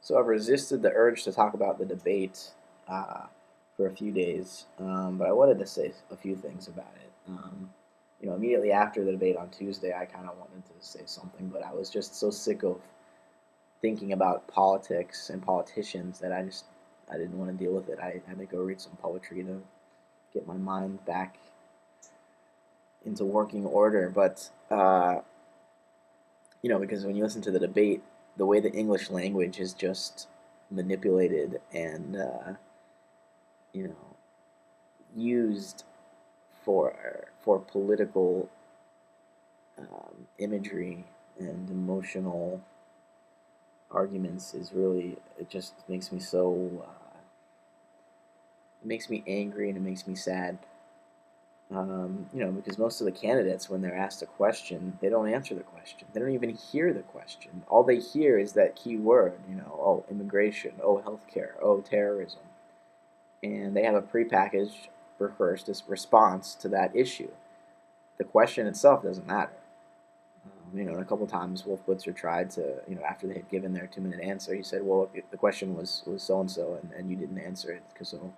So I've resisted the urge to talk about the debate for a few days, but I wanted to say a few things about it. Immediately after the debate on Tuesday, I kind of wanted to say something, but I was just so sick of thinking about politics and politicians that I didn't want to deal with it. I had to go read some poetry to get my mind back into working order. But because when you listen to the debate, the way the English language is just manipulated and you know used for political imagery and emotional arguments is really, it just makes me so it makes me angry and it makes me sad. Because most of the candidates, when they're asked a question, they don't answer the question. They don't even hear the question. All they hear is that key word, oh, immigration, oh, healthcare, oh, terrorism. And they have a prepackaged, rehearsed response to that issue. The question itself doesn't matter. And a couple times Wolf Blitzer tried to, after they had given their 2-minute answer, he said, well, the question was so-and-so, and you didn't answer it, so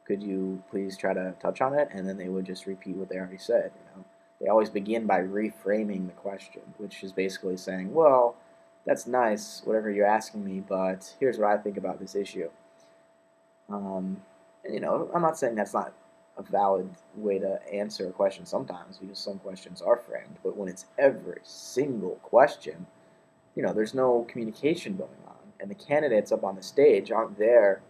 could you please try to touch on it? And then they would just repeat what they already said. They always begin by reframing the question, which is basically saying, well, that's nice, whatever you're asking me, but here's what I think about this issue. I'm not saying that's not a valid way to answer a question sometimes, because some questions are framed, but when it's every single question, there's no communication going on, and the candidates up on the stage aren't there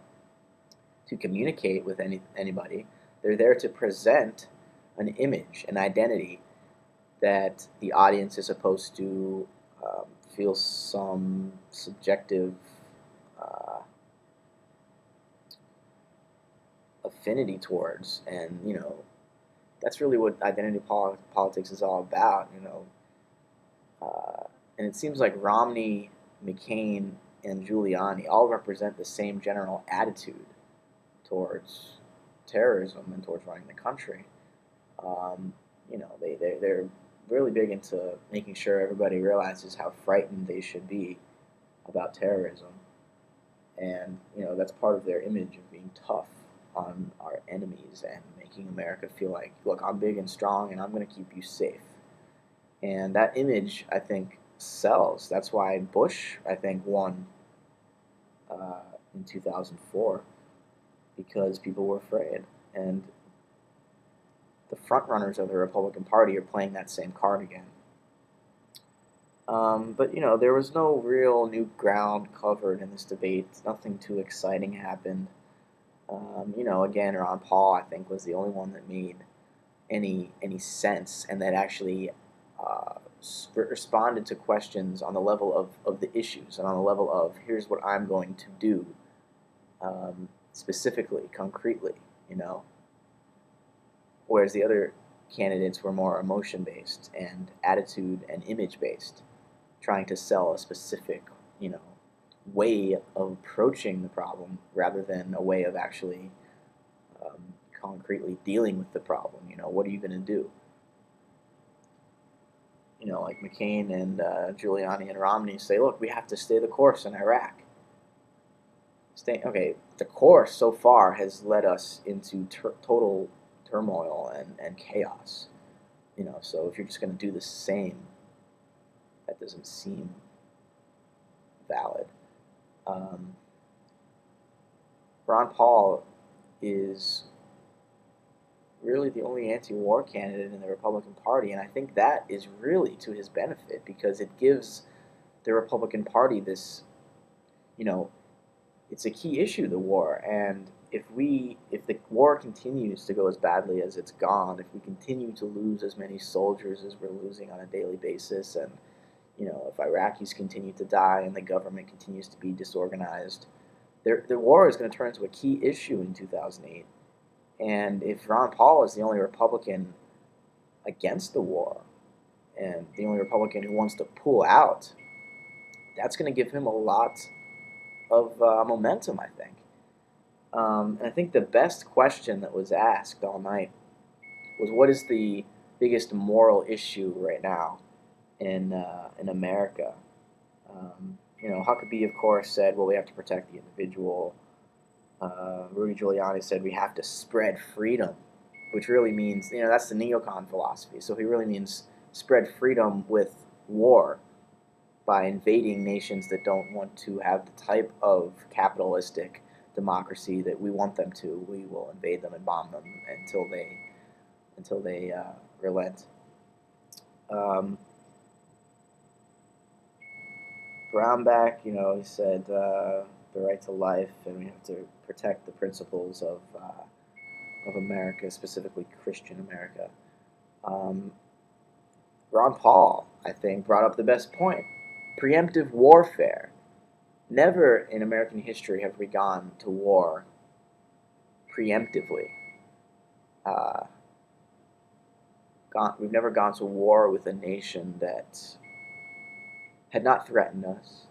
to communicate with anybody. They're there to present an image, an identity that the audience is supposed to feel some subjective affinity towards, and that's really what identity politics is all about. And it seems like Romney, McCain, and Giuliani all represent the same general attitude towards terrorism and towards running the country. They're really big into making sure everybody realizes how frightened they should be about terrorism, and that's part of their image of being tough on our enemies and making America feel like, look, I'm big and strong and I'm going to keep you safe. And that image, I think, sells. That's why Bush, I think, won in 2004, because people were afraid. And the front runners of the Republican Party are playing that same card again. But there was no real new ground covered in this debate. Nothing too exciting happened. Again, Ron Paul, I think, was the only one that made any sense and that actually responded to questions on the level of the issues and on the level of, here's what I'm going to do specifically, concretely, Whereas the other candidates were more emotion-based and attitude and image-based, trying to sell a specific, way of approaching the problem rather than a way of actually concretely dealing with the problem. What are you going to do? Like McCain and Giuliani and Romney say, look, we have to stay the course in Iraq. Okay, the course so far has led us into total turmoil and chaos. So if you're just going to do the same, that doesn't seem valid. Ron Paul is really the only anti-war candidate in the Republican Party, and I think that is really to his benefit, because it gives the Republican Party this, it's a key issue, the war, and if the war continues to go as badly as it's gone, if we continue to lose as many soldiers as we're losing on a daily basis, and if Iraqis continue to die and the government continues to be disorganized, the war is going to turn into a key issue in 2008. And if Ron Paul is the only Republican against the war and the only Republican who wants to pull out, that's going to give him a lot of momentum, I think. And I think the best question that was asked all night was, what is the biggest moral issue right now in America? Huckabee, of course, said, well, we have to protect the individual. Rudy Giuliani said we have to spread freedom, which really means, that's the neocon philosophy. So he really means spread freedom with war by invading nations that don't want to have the type of capitalistic democracy that we want them to. We will invade them and bomb them until they relent. Um, Brownback, he said the right to life, and we have to protect the principles of America, specifically Christian America. Um, Ron Paul, I think, brought up the best point: preemptive warfare. Never in American history have we gone to war preemptively. Uh, we've never gone to war with a nation that had not threatened us,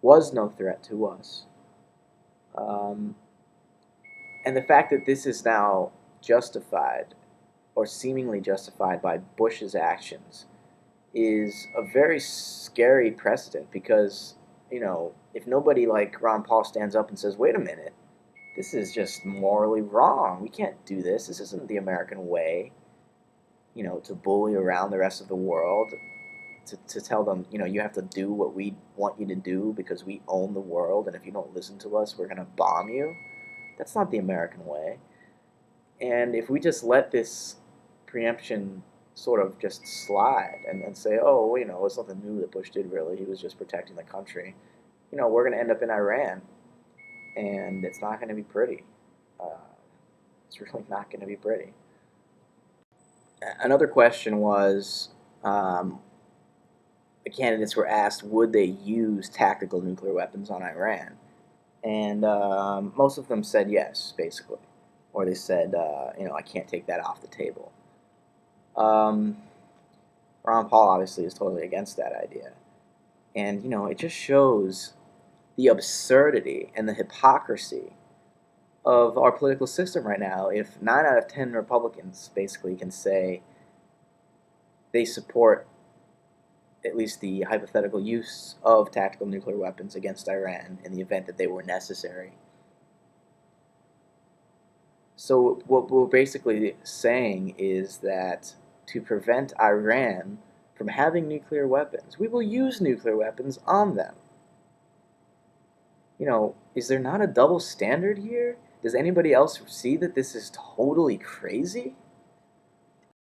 was no threat to us. Um, and the fact that this is now justified, or seemingly justified, by Bush's actions is a very scary precedent because, if nobody like Ron Paul stands up and says, wait a minute, this is just morally wrong. We can't do this. This isn't the American way, to bully around the rest of the world, to tell them, you have to do what we want you to do because we own the world, and if you don't listen to us, we're going to bomb you. That's not the American way. And if we just let this preemption sort of just slide and say, oh, it's nothing new that Bush did really, he was just protecting the country, we're going to end up in Iran, and it's not going to be pretty. Uh, it's really not going to be pretty. Another question was, the candidates were asked, would they use tactical nuclear weapons on Iran? And most of them said yes, basically. Or they said, I can't take that off the table. Ron Paul obviously is totally against that idea. And, it just shows the absurdity and the hypocrisy of our political system right now. If 9 out of 10 Republicans basically can say they support at least the hypothetical use of tactical nuclear weapons against Iran in the event that they were necessary. So what we're basically saying is that to prevent Iran from having nuclear weapons, we will use nuclear weapons on them. Is there not a double standard here? Does anybody else see that this is totally crazy?